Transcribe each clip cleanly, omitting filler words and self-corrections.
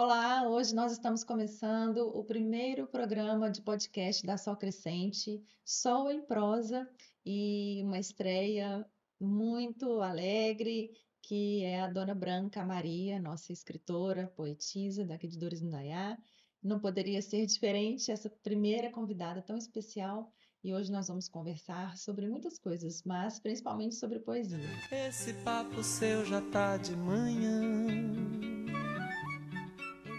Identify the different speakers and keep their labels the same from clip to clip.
Speaker 1: Olá, hoje nós estamos começando o primeiro programa de podcast da Sol Crescente, Sol em Prosa, e uma estreia muito alegre, que é a Dona Branca Maria, nossa escritora, poetisa daqui de Dores do Indaiá. Não poderia ser diferente essa primeira convidada tão especial, e hoje nós vamos conversar sobre muitas coisas, mas principalmente sobre poesia.
Speaker 2: Esse papo seu já tá de manhã.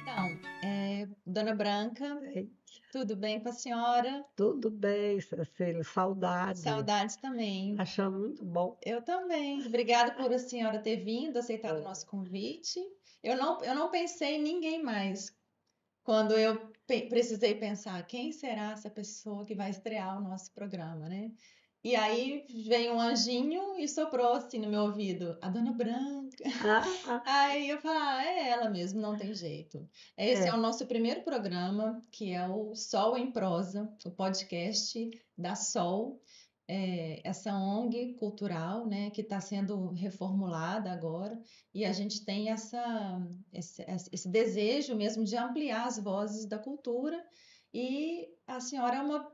Speaker 1: Então, Dona Branca,
Speaker 3: Ei,
Speaker 1: tudo bem com a senhora?
Speaker 3: tudo bem, Cecília? Saudade.
Speaker 1: Saudades também.
Speaker 3: Achando muito bom.
Speaker 1: Eu também. Obrigada por a senhora ter vindo, aceitado o
Speaker 3: É.
Speaker 1: nosso convite. Eu não pensei em ninguém mais quando eu precisei pensar quem será essa pessoa que vai estrear o nosso programa, né? E aí veio um anjinho e soprou assim no meu ouvido, a Dona Branca.
Speaker 3: Ah,
Speaker 1: Aí eu falei, é ela mesmo, não tem jeito. Esse é o
Speaker 3: é.
Speaker 1: nosso primeiro programa, que é o Sol em Prosa, o podcast da Sol, essa ONG cultural, né, que está sendo reformulada agora, e a gente tem esse desejo mesmo de ampliar as vozes da cultura, e a senhora é uma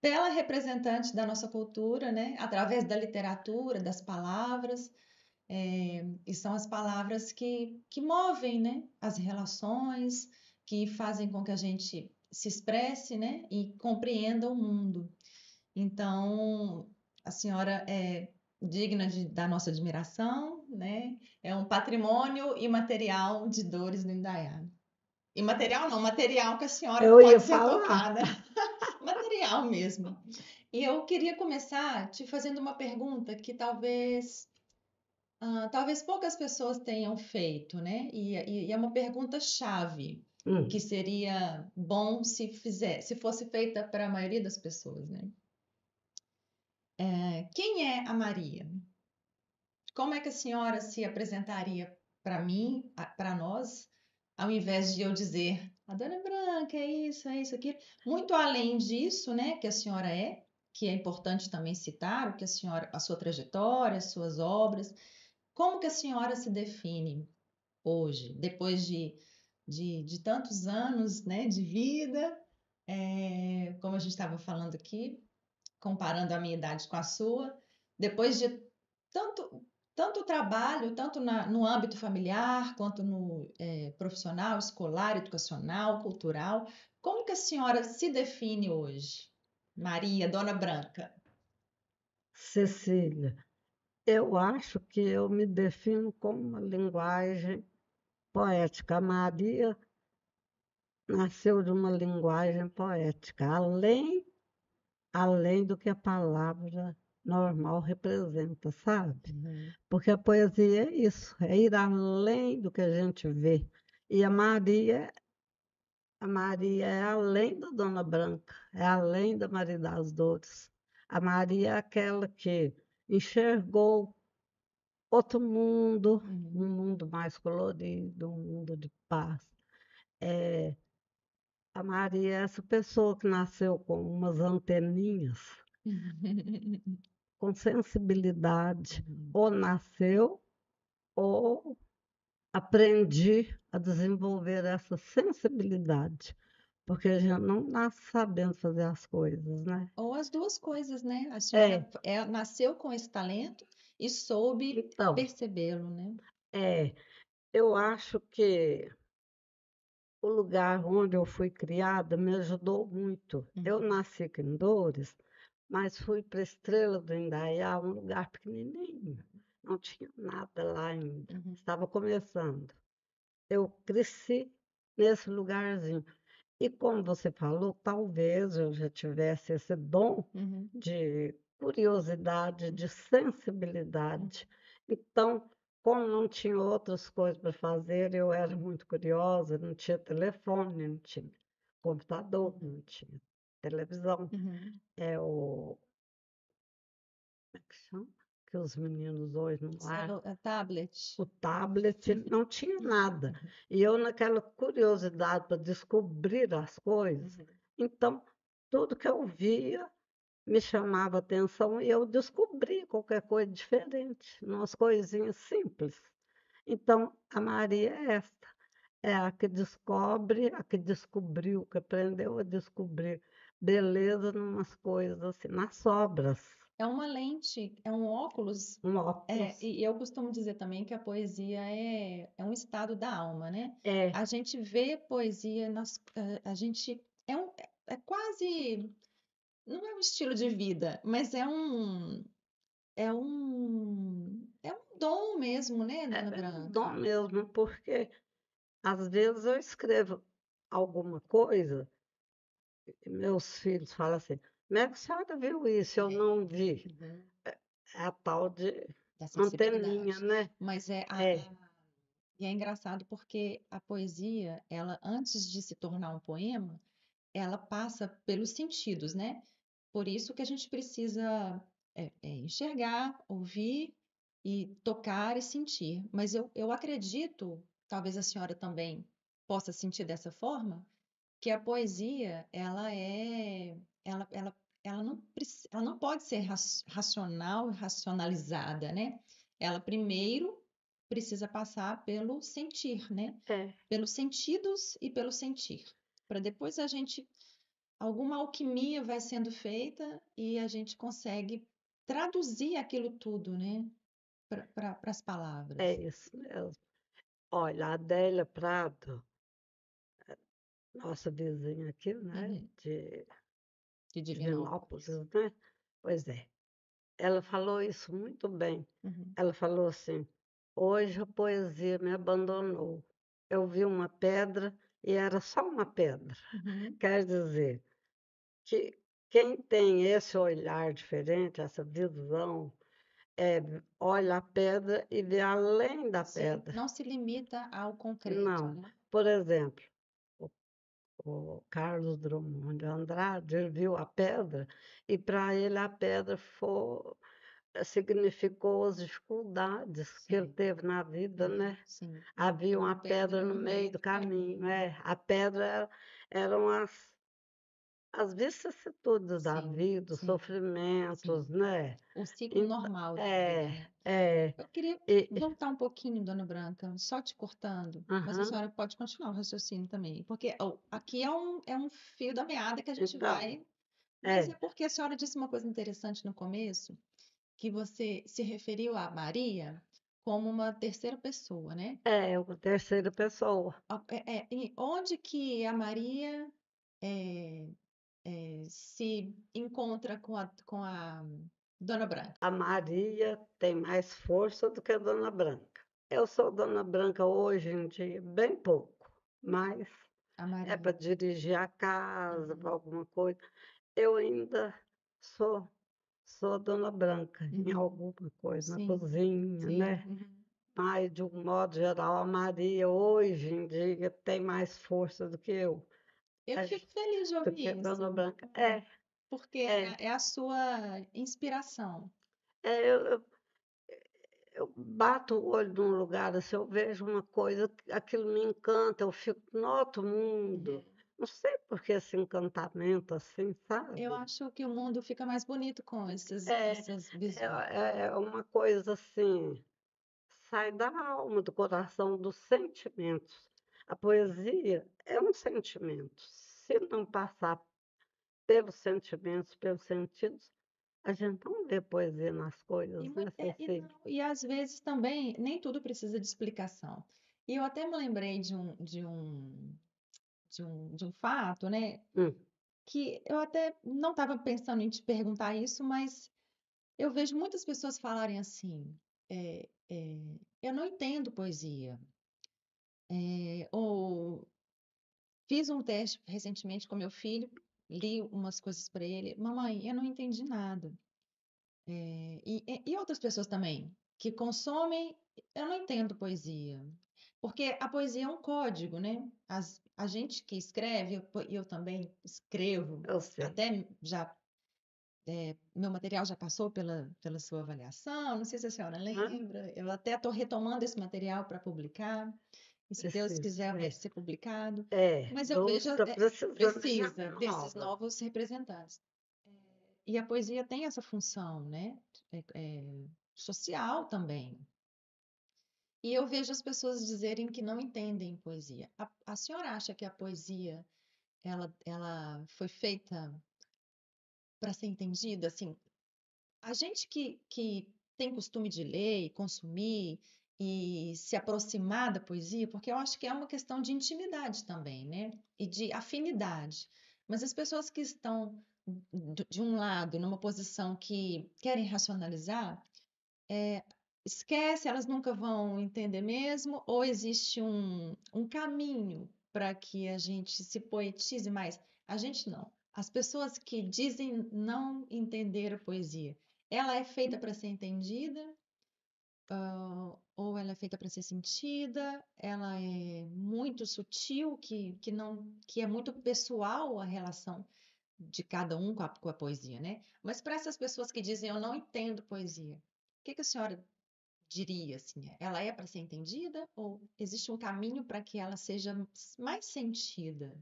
Speaker 1: bela representante da nossa cultura, né, através da literatura, das palavras. E são as palavras que movem, né, as relações, que fazem com que a gente se expresse, né, e compreenda o mundo. Então, a senhora é digna da nossa admiração, né? É um patrimônio imaterial de Dores do Indaiá. Imaterial não, material que a senhora
Speaker 3: Eu ia
Speaker 1: pode ser
Speaker 3: falar.
Speaker 1: tocada. Material mesmo. E eu queria começar te fazendo uma pergunta que talvez poucas pessoas tenham feito, né? E é uma pergunta chave, que
Speaker 3: Hum,
Speaker 1: seria bom se fosse feita para a maioria das pessoas, né? Quem é a Maria? Como é que a senhora se apresentaria para mim, para nós, ao invés de eu dizer a Dona Branca, é isso, aquilo? Muito além disso, né, que a senhora que é importante também citar o que a sua trajetória, as suas obras. Como que a senhora se define hoje, depois de tantos anos, né, de vida, como a gente estava falando aqui, comparando a minha idade com a sua, depois de tanto, tanto trabalho, tanto no âmbito familiar, quanto no profissional, escolar, educacional, cultural, como que a senhora se define hoje? Maria, Dona Branca.
Speaker 3: Cecília, eu acho que eu me defino como uma linguagem poética. A Maria nasceu de uma linguagem poética, além do que a palavra normal representa, sabe?
Speaker 1: Uhum.
Speaker 3: Porque a poesia é isso, é ir além do que a gente vê. E a Maria é além da Dona Branca, é além da Maria das Dores. A Maria é aquela que enxergou outro mundo,
Speaker 1: Uhum.
Speaker 3: um mundo mais colorido, um mundo de paz. É, a Maria é essa pessoa que nasceu com umas anteninhas, com sensibilidade,
Speaker 1: Uhum.
Speaker 3: ou nasceu, ou aprendi a desenvolver essa sensibilidade. Porque a gente não nasce sabendo fazer as coisas, né?
Speaker 1: Ou as duas coisas, né? A senhora
Speaker 3: É,
Speaker 1: nasceu com esse talento e soube
Speaker 3: então,
Speaker 1: percebê-lo, né?
Speaker 3: é, eu acho que o lugar onde eu fui criada me ajudou muito. Eu
Speaker 1: Uhum.
Speaker 3: nasci aqui em Dores, mas fui para Estrela do Indaiá, um lugar pequenininho. Não tinha nada lá ainda.
Speaker 1: Uhum.
Speaker 3: Estava começando. Eu cresci nesse lugarzinho. E como você falou, talvez eu já tivesse esse dom
Speaker 1: Uhum.
Speaker 3: de curiosidade, de sensibilidade. Então, como não tinha outras coisas para fazer, eu era muito curiosa, não tinha telefone, não tinha computador,
Speaker 1: Uhum.
Speaker 3: não tinha televisão.
Speaker 1: Uhum.
Speaker 3: É o, como é que chama? Que os meninos hoje não largam.
Speaker 1: Tablet.
Speaker 3: O tablet, não tinha nada. E eu, naquela curiosidade para descobrir as coisas,
Speaker 1: Uhum.
Speaker 3: então, tudo que eu via me chamava atenção e eu descobri qualquer coisa diferente, umas coisinhas simples. Então, a Maria é esta. É a que descobre, a que descobriu, que aprendeu a descobrir beleza numas coisas assim, nas obras,
Speaker 1: É uma lente, é um óculos.
Speaker 3: um óculos.
Speaker 1: E eu costumo dizer também que a poesia é um estado da alma, né?
Speaker 3: É,
Speaker 1: A gente vê poesia a gente é quase, não é um estilo de vida, mas é um dom mesmo, né, Dona
Speaker 3: é um dom
Speaker 1: Branca?
Speaker 3: mesmo, porque às vezes eu escrevo alguma coisa e meus filhos falam assim, como é que a senhora viu isso? Eu
Speaker 1: É.
Speaker 3: não vi.
Speaker 1: Uhum.
Speaker 3: É a tal de
Speaker 1: Da
Speaker 3: anteninha,
Speaker 1: sensibilidade.
Speaker 3: né?
Speaker 1: Mas
Speaker 3: É,
Speaker 1: e é engraçado porque a poesia, ela antes de se tornar um poema, ela passa pelos sentidos, né? Por isso que a gente precisa enxergar, ouvir e tocar e sentir. Mas eu acredito, talvez a senhora também possa sentir dessa forma, que a poesia, ela, ela, ela não pode ser racional, racionalizada, né? Ela primeiro precisa passar pelo sentir, né?
Speaker 3: é,
Speaker 1: Pelos sentidos e pelo sentir, para depois alguma alquimia vai sendo feita e a gente consegue traduzir aquilo tudo, né, para as
Speaker 3: é
Speaker 1: palavras.
Speaker 3: isso mesmo. Olha, a Adélia Prado, nossa vizinha aqui, né?
Speaker 1: Uhum.
Speaker 3: De
Speaker 1: De
Speaker 3: Divinópolis,
Speaker 1: Divinópolis.
Speaker 3: né? Pois é. Ela falou isso muito bem.
Speaker 1: Uhum.
Speaker 3: Ela falou assim: hoje a poesia me abandonou. Eu vi uma pedra e era só uma pedra.
Speaker 1: Uhum.
Speaker 3: Quer dizer, que quem tem esse olhar diferente, essa visão, olha a pedra e vê além da
Speaker 1: Sim,
Speaker 3: pedra.
Speaker 1: não se limita ao concreto,
Speaker 3: Não.
Speaker 1: né?
Speaker 3: Por exemplo, o, o Carlos Drummond de Andrade, ele viu a pedra e para ele a pedra significou as dificuldades que ele
Speaker 1: Sim.
Speaker 3: teve na vida,
Speaker 1: Uhum.
Speaker 3: né?
Speaker 1: Sim.
Speaker 3: Havia
Speaker 1: Uma
Speaker 3: uma pedra
Speaker 1: pedra
Speaker 3: no
Speaker 1: no
Speaker 3: meio
Speaker 1: meio
Speaker 3: do
Speaker 1: do
Speaker 3: caminho,
Speaker 1: caminho.
Speaker 3: A pedra eram as vicissitudes da
Speaker 1: Sim,
Speaker 3: vida, os
Speaker 1: sim,
Speaker 3: sofrimentos,
Speaker 1: sim.
Speaker 3: né?
Speaker 1: O ciclo
Speaker 3: Então,
Speaker 1: normal da vida, né? Eu queria
Speaker 3: e,
Speaker 1: voltar um pouquinho, Dona Branca, só te cortando, mas a
Speaker 3: aham,
Speaker 1: senhora pode continuar o raciocínio também, porque ó, aqui é um fio da meada que a gente
Speaker 3: então,
Speaker 1: vai, mas
Speaker 3: é,
Speaker 1: é porque a senhora disse uma coisa interessante no começo, que você se referiu a Maria como uma terceira pessoa, né?
Speaker 3: é uma terceira pessoa.
Speaker 1: E onde que a Maria é, se encontra com a Dona Branca?
Speaker 3: A Maria tem mais força do que a Dona Branca. Eu sou Dona Branca hoje em dia, bem pouco, mas
Speaker 1: A
Speaker 3: é para
Speaker 1: Maria.
Speaker 3: dirigir a casa, para
Speaker 1: Uhum,
Speaker 3: alguma coisa. Eu ainda sou, sou a Dona Branca em
Speaker 1: uhum,
Speaker 3: alguma coisa, na
Speaker 1: sim,
Speaker 3: cozinha,
Speaker 1: sim.
Speaker 3: né?
Speaker 1: Uhum.
Speaker 3: Mas, de um modo geral, a Maria hoje em dia tem mais força do que eu,
Speaker 1: Eu
Speaker 3: a-
Speaker 1: fico feliz de
Speaker 3: do que a
Speaker 1: ouvir
Speaker 3: Dona
Speaker 1: isso,
Speaker 3: Branca. É,
Speaker 1: porque
Speaker 3: é,
Speaker 1: é a sua inspiração.
Speaker 3: é, eu bato o olho num lugar, assim, eu vejo uma coisa, aquilo me encanta, eu fico no outro mundo.
Speaker 1: Uhum.
Speaker 3: Não sei por que esse encantamento assim,
Speaker 1: Eu
Speaker 3: sabe?
Speaker 1: acho que o mundo fica mais bonito com
Speaker 3: É,
Speaker 1: essas visões.
Speaker 3: é uma coisa assim, sai da alma, do coração, dos sentimentos. A poesia é um sentimento. Se não passar pelos sentimentos, pelos sentidos, a gente não vê poesia nas coisas, né, Cecília?
Speaker 1: E às vezes também nem tudo precisa de explicação. E eu até me lembrei de um fato, né?
Speaker 3: Hum,
Speaker 1: Que eu até não estava pensando em te perguntar isso, mas eu vejo muitas pessoas falarem assim: é, é, eu não entendo poesia. Ou fiz um teste recentemente com meu filho, li umas coisas para ele. Mamãe, eu não entendi nada. E outras pessoas também, que consomem, eu não entendo poesia. Porque a poesia é um código, né? A gente que escreve, eu também escrevo,
Speaker 3: eu sei.
Speaker 1: até já, meu material já passou pela sua avaliação, não sei se a senhora
Speaker 3: Hã?
Speaker 1: lembra, eu até estou retomando esse material para publicar, e se Deus
Speaker 3: Preciso
Speaker 1: quiser vai
Speaker 3: mesmo.
Speaker 1: ser publicado.
Speaker 3: É,
Speaker 1: Mas eu vejo,
Speaker 3: Doce está precisando de
Speaker 1: precisa
Speaker 3: gente
Speaker 1: desses
Speaker 3: nova.
Speaker 1: novos representantes. E a poesia tem essa função, né? Social também. E eu vejo as pessoas dizerem que não entendem poesia. A senhora acha que a poesia ela foi feita para ser entendida? Assim, a gente que tem costume de ler e consumir e se aproximar da poesia, porque eu acho que é uma questão de intimidade também, né? E de afinidade. Mas as pessoas que estão de um lado, numa posição que querem racionalizar, esquece, elas nunca vão entender mesmo, ou existe um caminho para que a gente se poetize mais? A gente não. As pessoas que dizem não entender a poesia, ela é feita para ser entendida, ou ela é feita para ser sentida, ela é muito sutil, que é muito pessoal a relação de cada um com a poesia, né? Mas para essas pessoas que dizem eu não entendo poesia, o que que a senhora diria assim? Ela é para ser entendida ou existe um caminho para que ela seja mais sentida?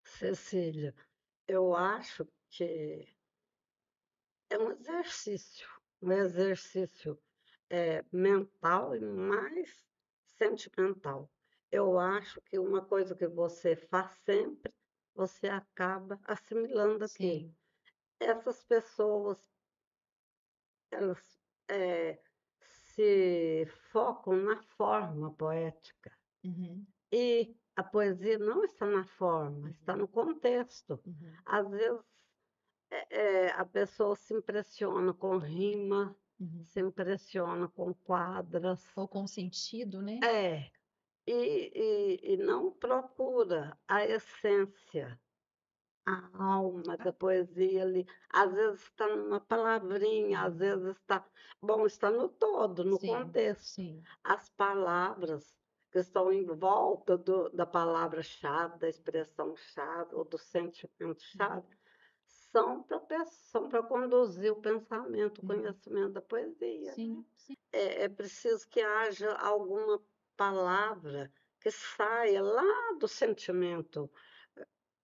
Speaker 3: Cecília, eu acho que é um exercício mental e mais sentimental. Eu acho que uma coisa que você faz sempre, você acaba assimilando aquilo.
Speaker 1: Sim.
Speaker 3: Essas pessoas, elas eh, se focam na forma poética.
Speaker 1: Uhum,
Speaker 3: E a poesia não está na forma, está
Speaker 1: uhum,
Speaker 3: no contexto.
Speaker 1: uhum,
Speaker 3: Às vezes, a pessoa se impressiona com rima,
Speaker 1: uhum.
Speaker 3: se impressiona com quadras.
Speaker 1: Ou com sentido, né?
Speaker 3: É, e não procura a essência, a alma
Speaker 1: Ah,
Speaker 3: da poesia ali. Às vezes está numa palavrinha, às
Speaker 1: uhum.
Speaker 3: vezes está. Bom, está no todo, no
Speaker 1: Sim,
Speaker 3: contexto.
Speaker 1: sim.
Speaker 3: As palavras que estão em volta da palavra-chave, da expressão-chave ou do sentimento-chave,
Speaker 1: Uhum,
Speaker 3: são para conduzir o pensamento, o
Speaker 1: uhum.
Speaker 3: conhecimento da poesia, né?
Speaker 1: Sim, sim.
Speaker 3: É preciso que haja alguma palavra que saia lá do sentimento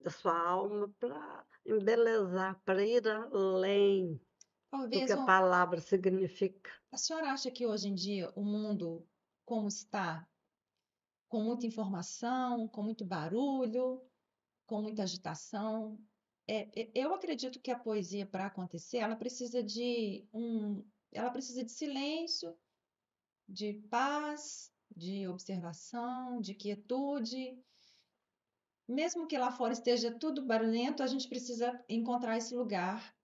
Speaker 3: da sua alma para embelezar, para ir além do que
Speaker 1: Talvez
Speaker 3: a palavra significa.
Speaker 1: a senhora acha que hoje em dia o mundo como está, com muita informação, com muito barulho, com muita agitação, eu acredito que a poesia para acontecer, ela precisa de silêncio, de paz, de observação, de quietude. Mesmo que lá fora esteja tudo barulhento, a gente precisa encontrar esse lugar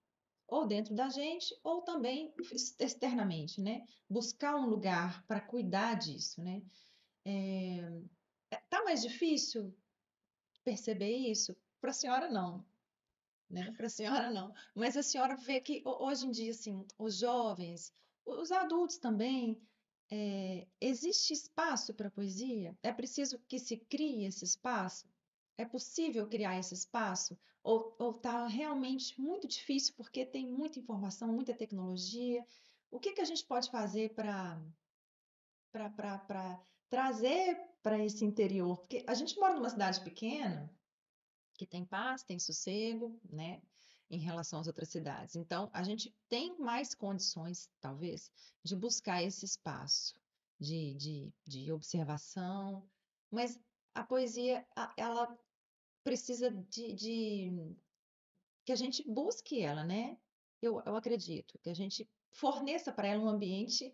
Speaker 1: ou dentro da gente ou também externamente, né? Buscar um lugar para cuidar disso, né? Tá mais difícil perceber isso? Para a senhora não, né? Para a senhora não. Mas a senhora vê que hoje em dia, assim, os jovens, os adultos também, existe espaço para poesia? É preciso que se crie esse espaço? É possível criar esse espaço? Ou está realmente muito difícil porque tem muita informação, muita tecnologia? O que que a gente pode fazer para trazer para esse interior? Porque a gente mora numa cidade pequena que tem paz, tem sossego, né? Em relação às outras cidades. Então, a gente tem mais condições, talvez, de buscar esse espaço de observação, mas a poesia, ela precisa de que a gente busque ela, né? Eu acredito que a gente forneça para ela um ambiente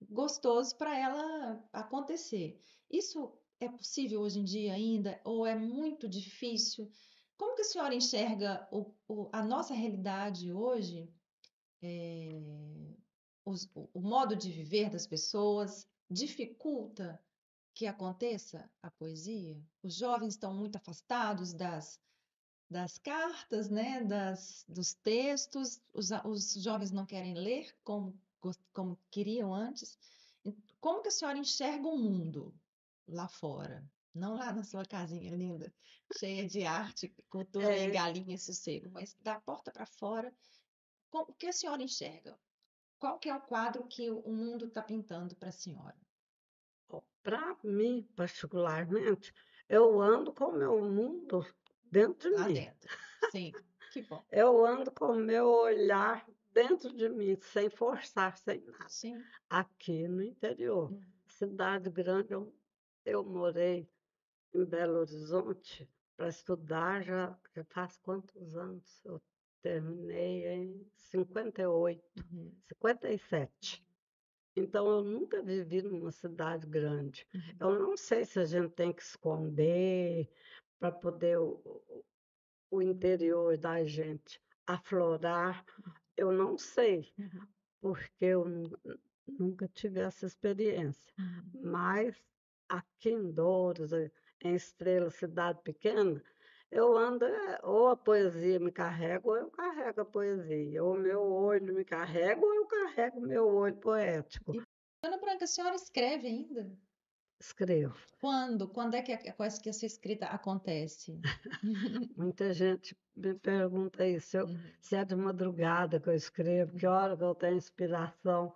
Speaker 1: gostoso para ela acontecer. Isso é possível hoje em dia ainda ou é muito difícil? Como que a senhora enxerga a nossa realidade hoje, o modo de viver das pessoas? Dificulta que aconteça a poesia? Os jovens estão muito afastados das cartas, né, dos textos, os jovens não querem ler como queriam antes. Como que a senhora enxerga o mundo lá fora? Não lá na sua casinha linda, cheia de arte, cultura e
Speaker 3: É,
Speaker 1: galinha e sossego, mas da porta para fora, o que a senhora enxerga? Qual que é o quadro que o mundo está pintando para a senhora?
Speaker 3: para mim, particularmente, eu ando com o meu mundo dentro de
Speaker 1: Lá
Speaker 3: mim.
Speaker 1: dentro. Sim, que bom.
Speaker 3: Eu ando com o meu olhar dentro de mim, sem forçar, sem nada.
Speaker 1: Sim.
Speaker 3: Aqui no interior.
Speaker 1: Hum.
Speaker 3: cidade grande, eu morei em Belo Horizonte para estudar já faz quantos anos? Eu terminei em 58,
Speaker 1: Uhum,
Speaker 3: 57. Então, eu nunca vivi numa cidade grande.
Speaker 1: uhum,
Speaker 3: Eu não sei se a gente tem que esconder para poder o interior da gente aflorar. Eu não sei,
Speaker 1: uhum,
Speaker 3: porque eu nunca tive essa experiência.
Speaker 1: uhum.
Speaker 3: Mas aqui em Douros, em Estrela, cidade pequena, eu ando, ou a poesia me carrega, ou eu carrego a poesia. Ou meu olho me carrega, ou eu carrego meu olho poético.
Speaker 1: E, Ana Branca, a senhora escreve ainda?
Speaker 3: Escrevo.
Speaker 1: Quando? Quando é que a sua escrita acontece?
Speaker 3: Muita gente me pergunta isso,
Speaker 1: Uhum.
Speaker 3: se é de madrugada que eu escrevo, que hora que eu tenho inspiração.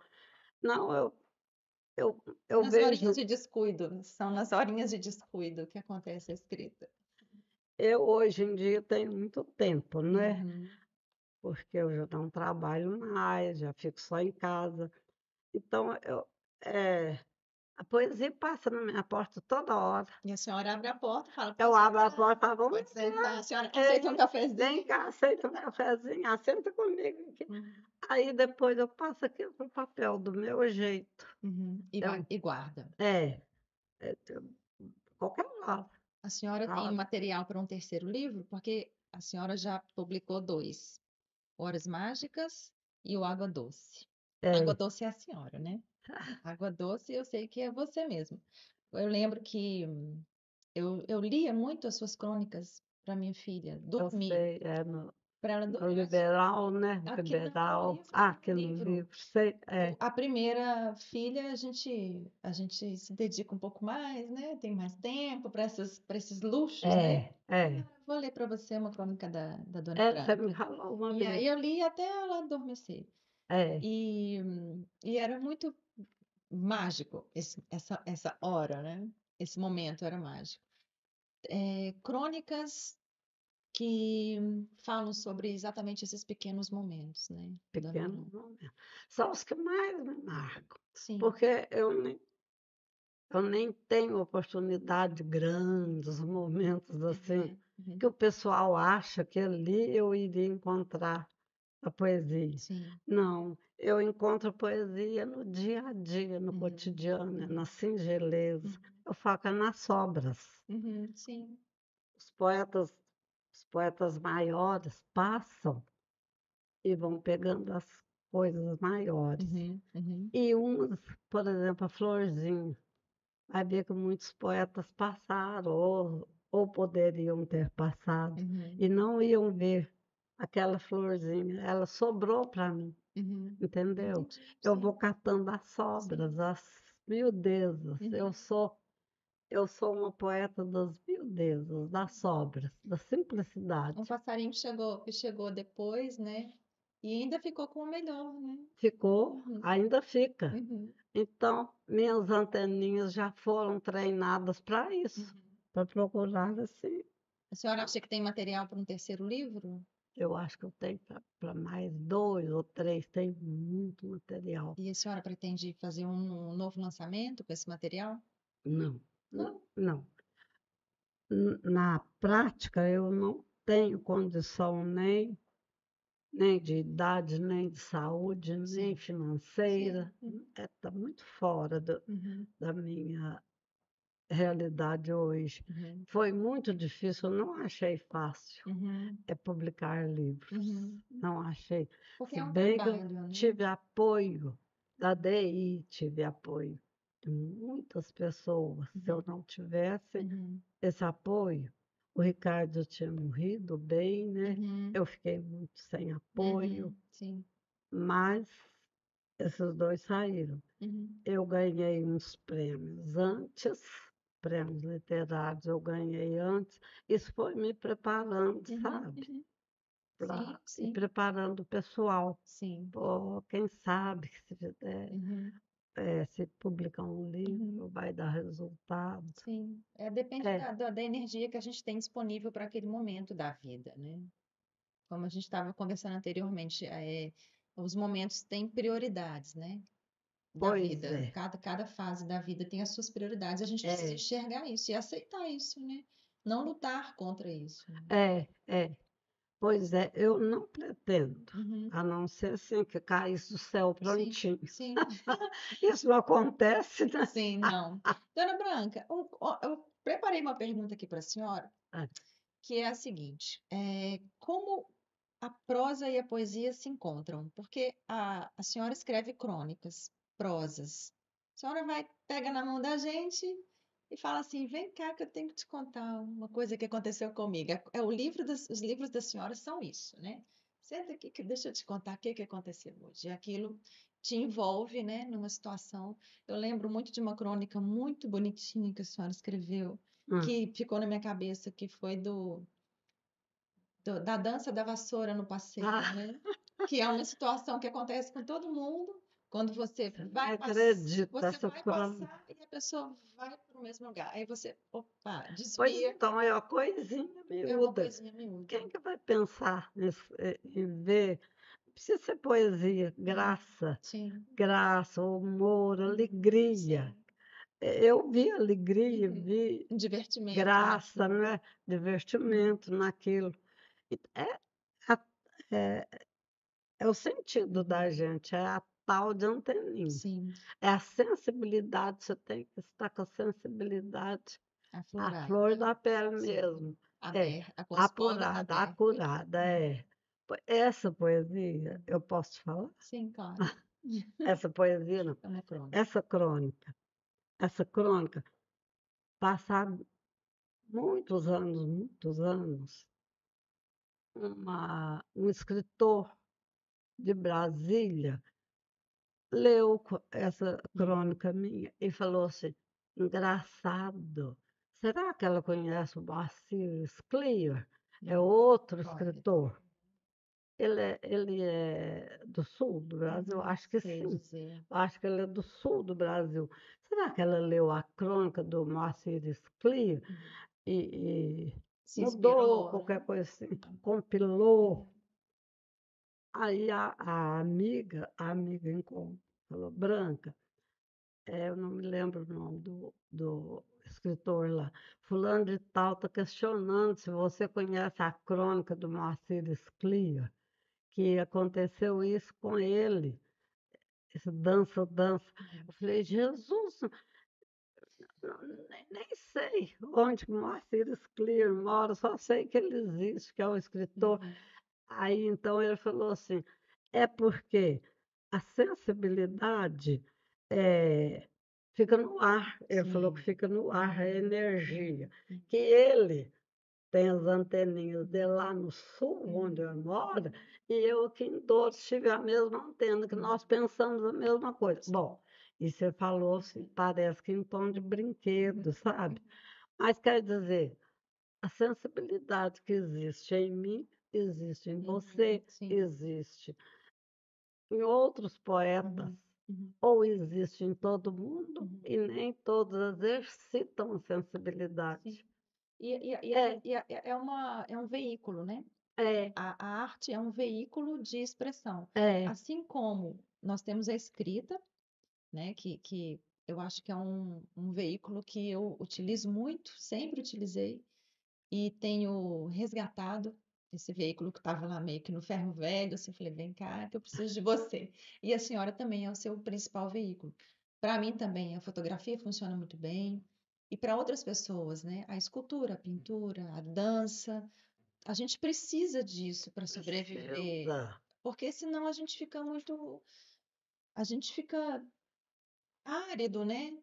Speaker 3: Não, eu, eu
Speaker 1: Nas horinhas
Speaker 3: vejo,
Speaker 1: de descuido, são nas horinhas de descuido que acontece a escrita.
Speaker 3: eu hoje em dia tenho muito tempo, né?
Speaker 1: Uhum.
Speaker 3: Porque eu já não trabalho mais, já fico só em casa. Então, é, a poesia passa na minha porta toda hora.
Speaker 1: E a senhora abre a porta e fala,
Speaker 3: Eu
Speaker 1: pode
Speaker 3: abro a
Speaker 1: sentar,
Speaker 3: porta e falo,
Speaker 1: pode
Speaker 3: vamos
Speaker 1: sentar. A senhora
Speaker 3: é,
Speaker 1: aceita um
Speaker 3: vem
Speaker 1: cafezinho?
Speaker 3: cá, aceita um cafezinho, senta comigo aqui.
Speaker 1: Uhum.
Speaker 3: Aí depois eu passo aquilo para o papel do meu jeito.
Speaker 1: Uhum. E vai,
Speaker 3: Eu,
Speaker 1: e guarda.
Speaker 3: é, qualquer lado.
Speaker 1: A senhora tem
Speaker 3: Sabe?
Speaker 1: material para um terceiro livro? Porque a senhora já publicou dois, Horas Mágicas e o Água Doce. Água
Speaker 3: É,
Speaker 1: Doce é a senhora, né? Água Doce eu sei que é você mesmo. Eu lembro que eu lia muito as suas crônicas para minha filha,
Speaker 3: eu
Speaker 1: dormir,
Speaker 3: sei, é
Speaker 1: para ela
Speaker 3: no
Speaker 1: dormir.
Speaker 3: liberal, né?
Speaker 1: Aqui não, no
Speaker 3: Liberal.
Speaker 1: livro,
Speaker 3: Ah,
Speaker 1: no
Speaker 3: aqui no
Speaker 1: livro.
Speaker 3: livro, sei, é,
Speaker 1: A primeira filha, a gente se dedica um pouco mais, né? Tem mais tempo para esses luxos, né?
Speaker 3: é.
Speaker 1: Vou ler para você uma crônica da Dona
Speaker 3: Essa me
Speaker 1: Branca.
Speaker 3: falou uma
Speaker 1: E
Speaker 3: vez.
Speaker 1: aí eu li até ela adormecer.
Speaker 3: É,
Speaker 1: E era muito mágico essa hora, né? Esse momento era mágico. Crônicas que falam sobre exatamente esses pequenos momentos, né, Dona
Speaker 3: pequeno
Speaker 1: Branca?
Speaker 3: momento. São os que mais me marcam,
Speaker 1: Sim.
Speaker 3: porque eu nem tenho oportunidade de grandes momentos assim,
Speaker 1: Uhum, uhum.
Speaker 3: que o pessoal acha que ali eu iria encontrar a poesia.
Speaker 1: Sim.
Speaker 3: Não, eu encontro poesia no dia a dia, no
Speaker 1: Uhum,
Speaker 3: cotidiano, na
Speaker 1: uhum,
Speaker 3: singeleza.
Speaker 1: uhum,
Speaker 3: Eu foco é nas sobras.
Speaker 1: sim.
Speaker 3: Os poetas, os poetas maiores passam e vão pegando as coisas maiores.
Speaker 1: Uhum, uhum,
Speaker 3: E uns, por exemplo, a Florzinha, vai ver que muitos poetas passaram, ou poderiam ter passado,
Speaker 1: uhum.
Speaker 3: e não iam ver aquela florzinha. Ela sobrou para mim,
Speaker 1: Uhum.
Speaker 3: entendeu?
Speaker 1: Entendi,
Speaker 3: Eu vou
Speaker 1: sim,
Speaker 3: catando as sobras,
Speaker 1: sim.
Speaker 3: as miudezas. Eu
Speaker 1: Uhum.
Speaker 3: sou, eu sou uma poeta das miudezas, das sobras, da
Speaker 1: Um
Speaker 3: simplicidade.
Speaker 1: passarinho que chegou depois, né? E ainda ficou com o melhor, né?
Speaker 3: Ficou,
Speaker 1: Uhum,
Speaker 3: ainda fica.
Speaker 1: uhum,
Speaker 3: Então, minhas anteninhas já foram treinadas para isso,
Speaker 1: uhum.
Speaker 3: para procurar assim.
Speaker 1: A senhora acha que tem material para um terceiro livro?
Speaker 3: Eu acho que eu tenho para mais 2 ou 3, tem muito material.
Speaker 1: E a senhora pretende fazer um novo lançamento com esse material?
Speaker 3: Não,
Speaker 1: Não.
Speaker 3: não. Na prática, eu não tenho condição nem de idade, nem de saúde, nem
Speaker 1: Sim, sim.
Speaker 3: financeira.
Speaker 1: Uhum,
Speaker 3: Está muito fora
Speaker 1: uhum,
Speaker 3: da minha realidade hoje.
Speaker 1: uhum,
Speaker 3: Foi muito difícil, eu não achei fácil
Speaker 1: uhum,
Speaker 3: publicar livros.
Speaker 1: uhum.
Speaker 3: Não achei.
Speaker 1: Porque
Speaker 3: Se
Speaker 1: é um
Speaker 3: bem que eu
Speaker 1: trabalho, né?
Speaker 3: tive apoio da DI, tive apoio de muitas pessoas. Se eu
Speaker 1: Uhum,
Speaker 3: não tivesse
Speaker 1: uhum,
Speaker 3: esse apoio, o Ricardo tinha morrido bem, né?
Speaker 1: uhum,
Speaker 3: Eu fiquei muito sem apoio,
Speaker 1: uhum. Sim.
Speaker 3: mas esses dois saíram.
Speaker 1: Uhum,
Speaker 3: Eu ganhei uns prêmios antes, prêmios literários eu ganhei antes. Isso foi me preparando,
Speaker 1: uhum,
Speaker 3: sabe?
Speaker 1: uhum. Sim,
Speaker 3: Pra ir
Speaker 1: sim,
Speaker 3: preparando o pessoal.
Speaker 1: sim.
Speaker 3: Pô, quem sabe que se fizer,
Speaker 1: Uhum,
Speaker 3: se publicar um
Speaker 1: uhum.
Speaker 3: livro, vai dar resultado.
Speaker 1: Sim. Depende
Speaker 3: É,
Speaker 1: da energia que a gente tem disponível para aquele momento da vida, né? Como a gente estava conversando anteriormente, os momentos têm prioridades, né? da
Speaker 3: Pois
Speaker 1: vida.
Speaker 3: é,
Speaker 1: Cada fase da vida tem as suas prioridades. A gente precisa
Speaker 3: é,
Speaker 1: enxergar isso e aceitar isso, né? Não lutar contra isso.
Speaker 3: é. Pois é, eu não pretendo,
Speaker 1: Uhum.
Speaker 3: a não ser assim que caísse do céu
Speaker 1: Sim,
Speaker 3: prontinho.
Speaker 1: sim,
Speaker 3: Isso não acontece, né?
Speaker 1: sim, não. Dona Branca, eu preparei uma pergunta aqui para a senhora,
Speaker 3: Ah,
Speaker 1: que é a seguinte: como a prosa e a poesia se encontram? Porque a senhora escreve crônicas, prosas. A senhora vai, pega na mão da gente e fala assim: vem cá que eu tenho que te contar uma coisa que aconteceu comigo. Os livros da senhora são isso, né? Senta aqui que deixa eu te contar o que aconteceu hoje. E aquilo te envolve, né, numa situação. Eu lembro muito de uma crônica muito bonitinha que a senhora escreveu,
Speaker 3: ah,
Speaker 1: que ficou na minha cabeça, que foi da dança da vassoura no passeio,
Speaker 3: ah,
Speaker 1: né? Que é uma situação que acontece com todo mundo, quando
Speaker 3: você nem acredita,
Speaker 1: você
Speaker 3: essa
Speaker 1: vai
Speaker 3: crônica.
Speaker 1: passar e a pessoa vai para o mesmo lugar. Aí você, opa,
Speaker 3: Pois
Speaker 1: desvia,
Speaker 3: então, é uma coisinha
Speaker 1: é uma
Speaker 3: miúda.
Speaker 1: coisinha miúda.
Speaker 3: Quem que vai pensar nisso, em ver? Não precisa ser poesia,
Speaker 1: Uhum.
Speaker 3: graça,
Speaker 1: Sim,
Speaker 3: graça, humor,
Speaker 1: uhum,
Speaker 3: alegria.
Speaker 1: sim.
Speaker 3: Eu vi alegria,
Speaker 1: Uhum.
Speaker 3: vi
Speaker 1: Um divertimento
Speaker 3: graça,
Speaker 1: naquilo.
Speaker 3: né?
Speaker 1: Uhum.
Speaker 3: Divertimento naquilo. E a- é, é o sentido da
Speaker 1: Uhum.
Speaker 3: gente, é a tal de anteninha.
Speaker 1: Sim,
Speaker 3: É a sensibilidade, você tem que estar com a sensibilidade, a
Speaker 1: aflorado.
Speaker 3: flor da pele
Speaker 1: Sim,
Speaker 3: mesmo. É,
Speaker 1: com os poros
Speaker 3: apurada,
Speaker 1: abertos.
Speaker 3: acurada,
Speaker 1: Uhum.
Speaker 3: é. Essa poesia, eu posso te falar?
Speaker 1: Sim, claro.
Speaker 3: Essa poesia, não.
Speaker 1: É uma crônica.
Speaker 3: Essa crônica, essa crônica, passado muitos anos, um escritor de Brasília leu essa
Speaker 1: Uhum.
Speaker 3: crônica minha e falou assim: engraçado, será que ela conhece o Moacir Scliar? É
Speaker 1: Uhum.
Speaker 3: outro
Speaker 1: Poeta.
Speaker 3: escritor. Ele é do sul do Brasil?
Speaker 1: Uhum.
Speaker 3: Acho que
Speaker 1: Sei
Speaker 3: sim.
Speaker 1: dizer.
Speaker 3: Acho que ele é do sul do Brasil. Será que ela leu a crônica do Moacir Scliar
Speaker 1: Uhum.
Speaker 3: e
Speaker 1: Se
Speaker 3: mudou
Speaker 1: inspirou,
Speaker 3: qualquer
Speaker 1: né?
Speaker 3: coisa assim,
Speaker 1: Uhum.
Speaker 3: compilou?
Speaker 1: Uhum.
Speaker 3: Aí a amiga falou: Branca, eu não me lembro o nome do escritor lá. Fulano de tal está questionando se você conhece a crônica do Moacir Scliar, que aconteceu isso com ele, esse dança.
Speaker 1: Uhum.
Speaker 3: Eu falei, Jesus, nem sei onde que o Moacir Scliar mora, só sei que ele existe, que é um escritor.
Speaker 1: Uhum.
Speaker 3: Aí então ele falou assim, é porque a sensibilidade fica no ar. Ele falou que
Speaker 1: Sim.
Speaker 3: fica no ar, a
Speaker 1: Uhum.
Speaker 3: energia.
Speaker 1: Uhum.
Speaker 3: Que ele tem as anteninhas dele lá no sul, onde
Speaker 1: Uhum.
Speaker 3: eu moro, e eu aqui em Douros tive a mesma antena, que
Speaker 1: Uhum.
Speaker 3: nós pensamos a mesma coisa.
Speaker 1: Sim.
Speaker 3: Bom, e você falou assim, parece que em tom de brinquedo,
Speaker 1: Uhum.
Speaker 3: sabe?
Speaker 1: Uhum.
Speaker 3: Mas quer dizer, a sensibilidade que existe em mim, existe em
Speaker 1: Uhum.
Speaker 3: você,
Speaker 1: Sim.
Speaker 3: existe em outros poetas,
Speaker 1: Uhum. Uhum.
Speaker 3: ou existe em todo mundo,
Speaker 1: Uhum.
Speaker 3: e nem todos exercitam a
Speaker 1: Sim.
Speaker 3: sensibilidade. É,
Speaker 1: É um veículo, né?
Speaker 3: é,
Speaker 1: A arte é um veículo de expressão.
Speaker 3: é,
Speaker 1: Assim como nós temos a escrita, né? Que eu acho que é um veículo que eu utilizo muito, sempre utilizei, e tenho resgatado esse veículo que estava lá meio que no ferro velho. Assim, eu falei, vem cá, que eu preciso de você. E a senhora também é o seu principal veículo. Para mim também, a fotografia funciona muito bem. E para outras pessoas, né? A escultura, a pintura, a dança, a gente precisa disso para sobreviver,
Speaker 3: precisa.
Speaker 1: porque senão a gente fica árido, né?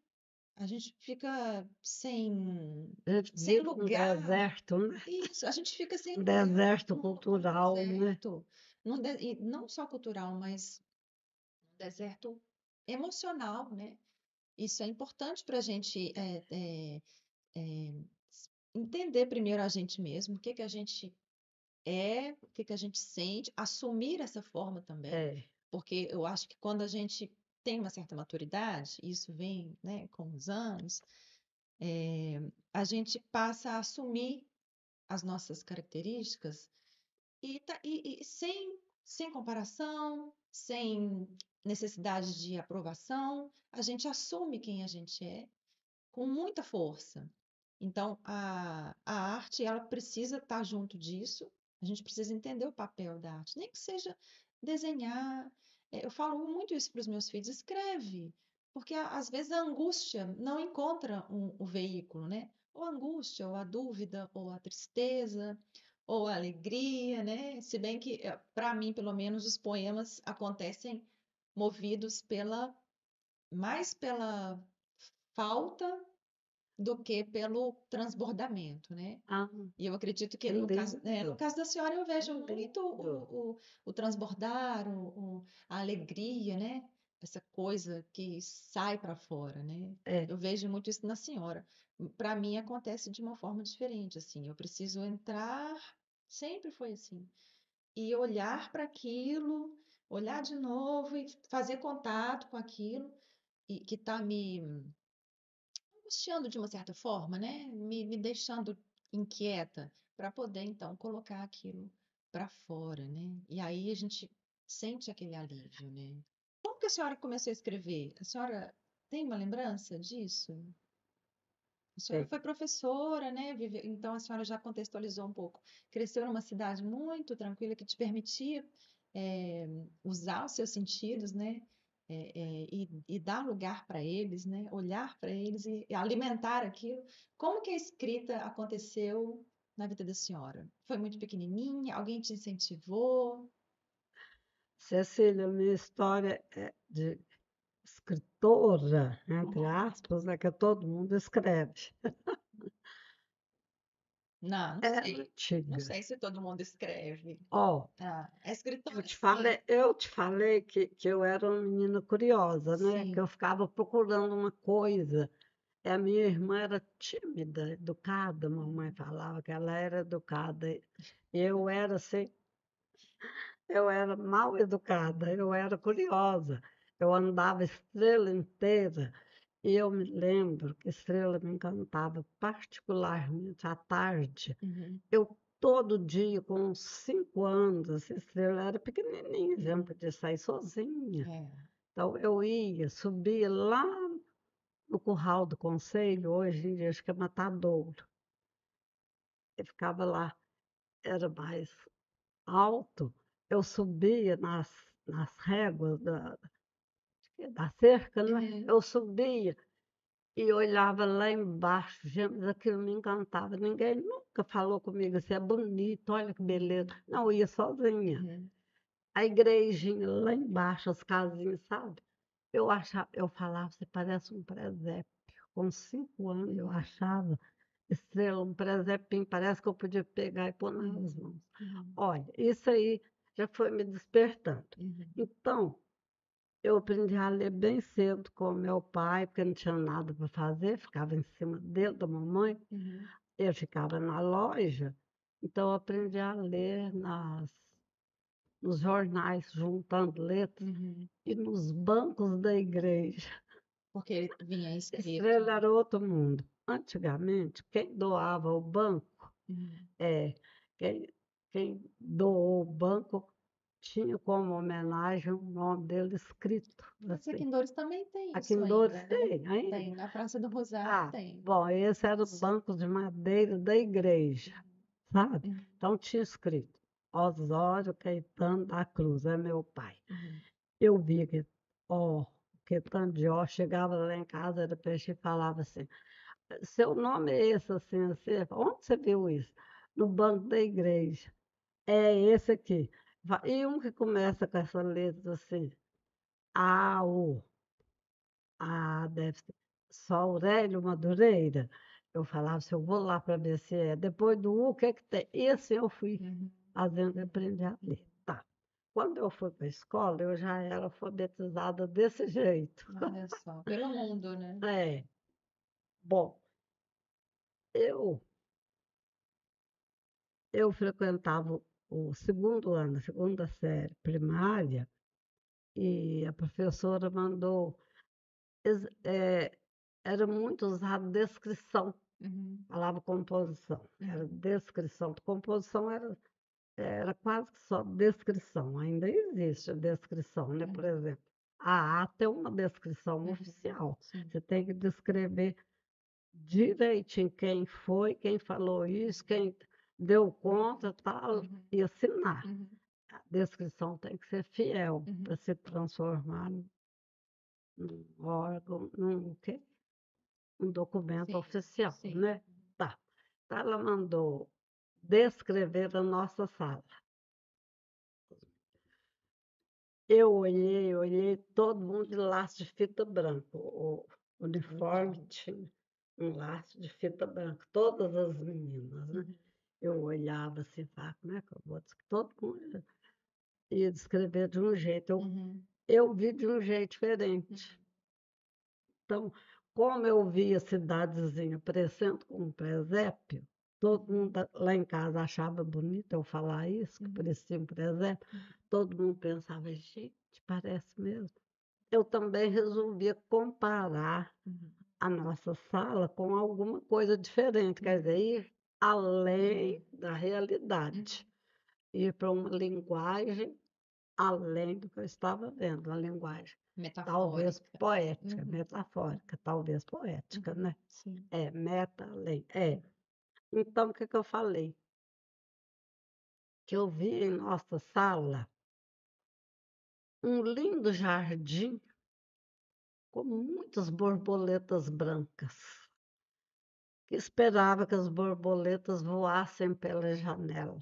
Speaker 1: A gente fica
Speaker 3: A gente
Speaker 1: sem
Speaker 3: vive um
Speaker 1: lugar.
Speaker 3: deserto, né?
Speaker 1: Isso, a gente fica sem
Speaker 3: Um
Speaker 1: lugar
Speaker 3: deserto
Speaker 1: num
Speaker 3: cultural, né?
Speaker 1: deserto. E não só cultural, mas um deserto emocional, né? Isso é importante para a gente é, entender primeiro a gente mesmo, o que que a gente o que que a gente sente, assumir essa forma também,
Speaker 3: É,
Speaker 1: porque eu acho que quando a gente tem uma certa maturidade, isso vem, né, com os anos, é, a gente passa a assumir as nossas características e sem comparação, sem necessidade de aprovação, a gente assume quem a gente é com muita força. Então, a arte, ela precisa estar junto disso, a gente precisa entender o papel da arte, nem que seja desenhar. Eu falo muito isso para os meus filhos, escreve, porque às vezes a angústia não encontra o veículo, né? Ou a angústia, ou a dúvida, ou a tristeza, ou a alegria, né? Se bem que, para mim, pelo menos, os poemas acontecem movidos mais pela falta do que pelo transbordamento, né?
Speaker 3: Ah,
Speaker 1: E eu acredito que
Speaker 3: que
Speaker 1: no
Speaker 3: lindo,
Speaker 1: caso da senhora eu
Speaker 3: que
Speaker 1: vejo muito
Speaker 3: lindo.
Speaker 1: o transbordar, a alegria, né? Essa coisa que sai para fora, né?
Speaker 3: É,
Speaker 1: Eu vejo muito isso na senhora. Para mim acontece de uma forma diferente, assim. Eu preciso entrar, sempre foi assim, e olhar para aquilo, olhar de novo e fazer contato com aquilo e que está me angustiando de uma certa forma, né? Me deixando inquieta para poder então colocar aquilo para fora, né? E aí a gente sente aquele alívio, né? Como que a senhora começou a escrever? A senhora tem uma lembrança disso? A senhora
Speaker 3: é.
Speaker 1: foi professora, né? Então a senhora já contextualizou um pouco. Cresceu numa cidade muito tranquila que te permitia usar os seus sentidos, né? E dar lugar para eles, né? Olhar para eles e alimentar aquilo. Como que a escrita aconteceu na vida da senhora? Foi muito pequenininha? Alguém te incentivou?
Speaker 3: Cecília, minha história é de escritora, entre aspas, é que todo mundo escreve.
Speaker 1: Não, não
Speaker 3: É
Speaker 1: sei. Não
Speaker 3: antiga.
Speaker 1: sei se todo mundo escreve.
Speaker 3: Ó,
Speaker 1: Ah, é
Speaker 3: eu
Speaker 1: escritora,
Speaker 3: te
Speaker 1: sim.
Speaker 3: falei, eu te falei que eu era uma menina curiosa, né? Que eu
Speaker 1: Sim.
Speaker 3: ficava procurando uma coisa. E a minha irmã era tímida, educada, mamãe falava que ela era educada. Eu era assim, eu era mal educada, eu era curiosa. Eu andava Estrela inteira e eu me lembro que Estrela me encantava particularmente à tarde.
Speaker 1: Uhum,
Speaker 3: Eu todo dia, com uns 5 anos, assim, Estrela era pequenininha, já não
Speaker 1: uhum.
Speaker 3: podia sair sozinha.
Speaker 1: É.
Speaker 3: Então eu ia, subia lá no curral do conselho, hoje em dia acho que é Matadouro. Eu ficava lá, era mais alto, eu subia nas réguas da cerca, né?
Speaker 1: Uhum,
Speaker 3: Eu subia e olhava lá embaixo, gente, mas aquilo me encantava. Ninguém nunca falou comigo assim, é bonito, olha que beleza.
Speaker 1: uhum,
Speaker 3: Não, eu ia sozinha.
Speaker 1: uhum,
Speaker 3: A igrejinha lá embaixo, as casinhas, sabe? Eu falava, você parece um presépio. Com 5 anos eu
Speaker 1: uhum,
Speaker 3: achava estrela, um presépio, parece que eu podia pegar e pôr nas
Speaker 1: uhum,
Speaker 3: mãos.
Speaker 1: uhum,
Speaker 3: Olha, isso aí já foi me despertando.
Speaker 1: uhum,
Speaker 3: Então, eu aprendi a ler bem cedo com meu pai, porque não tinha nada para fazer, ficava em cima dele, da mamãe.
Speaker 1: uhum,
Speaker 3: Eu ficava na loja, então eu aprendi a ler nos jornais, juntando letras,
Speaker 1: uhum.
Speaker 3: e nos bancos da igreja.
Speaker 1: Porque ele vinha escrito.
Speaker 3: Estrela era outro mundo. Antigamente, quem doava o banco,
Speaker 1: Uhum.
Speaker 3: é, quem, quem doou o banco tinha como homenagem o nome dele escrito,
Speaker 1: Mas aqui
Speaker 3: assim.
Speaker 1: em Douros também tem
Speaker 3: Aqui
Speaker 1: isso
Speaker 3: em
Speaker 1: ainda,
Speaker 3: Doures
Speaker 1: né?
Speaker 3: tem, ainda.
Speaker 1: Tem, na Praça do Rosário
Speaker 3: Ah,
Speaker 1: tem.
Speaker 3: bom, esse era o banco de madeira da igreja, sabe?
Speaker 1: Uhum,
Speaker 3: Então tinha escrito Osório Caetano da Cruz, é meu pai.
Speaker 1: uhum,
Speaker 3: Eu via que, ó, Caetano de Ó, chegava lá em casa, era peixe e falava assim, seu nome é esse, assim, assim? Onde você viu isso? No banco da igreja. É esse aqui. E um que começa com essa letra assim, A, U. Ah, deve ser. Só Aurélio Madureira. Eu falava assim, eu vou lá para ver se é. Depois do U, o que é que tem? E assim eu fui
Speaker 1: uhum,
Speaker 3: fazendo e aprendi a ler. Tá. Quando eu fui para a escola, eu já era alfabetizada desse jeito.
Speaker 1: olha só, pelo mundo, né?
Speaker 3: É. Bom, eu, eu frequentava o segundo ano, a segunda série primária, e a professora mandou. Era muito usado descrição.
Speaker 1: Uhum,
Speaker 3: Palavra composição, era
Speaker 1: uhum,
Speaker 3: descrição. Composição era quase que só descrição, ainda existe a descrição, né? Por
Speaker 1: uhum,
Speaker 3: exemplo, A ata é uma descrição
Speaker 1: Uhum.
Speaker 3: oficial.
Speaker 1: Sim.
Speaker 3: Você tem que descrever direitinho quem foi, quem falou isso, quem deu conta, tal,
Speaker 1: Uhum.
Speaker 3: e assinar.
Speaker 1: Uhum.
Speaker 3: A descrição tem que ser fiel
Speaker 1: Uhum.
Speaker 3: para se transformar num órgão, num quê? Um documento
Speaker 1: Sim,
Speaker 3: oficial,
Speaker 1: sim.
Speaker 3: né? Tá. Então, ela mandou descrever a nossa sala. Eu olhei, todo mundo de laço de fita branca. O uniforme tinha um laço de fita branca, todas as meninas, né?
Speaker 1: Uhum.
Speaker 3: Eu olhava assim, falava, como é que eu vou descrever? Todo mundo ia descrever de um jeito.
Speaker 1: Uhum.
Speaker 3: Eu vi de um jeito diferente. Então, como eu vi a cidadezinha parecendo com um presépio, todo mundo lá em casa achava bonito eu falar isso, que parecia um presépio. Todo mundo pensava, gente, parece mesmo. Eu também resolvia comparar
Speaker 1: Uhum.
Speaker 3: a nossa sala com alguma coisa diferente, quer dizer, ir além da realidade, ir para uma linguagem além do que eu estava vendo, uma linguagem talvez
Speaker 1: Metafórica.
Speaker 3: poética,
Speaker 1: Uhum.
Speaker 3: metafórica, talvez poética,
Speaker 1: Uhum.
Speaker 3: né?
Speaker 1: Sim.
Speaker 3: É, meta, além, é. Então, o que que eu falei? Que eu vi em nossa sala um lindo jardim com muitas borboletas brancas, que esperava que as borboletas voassem pela janela,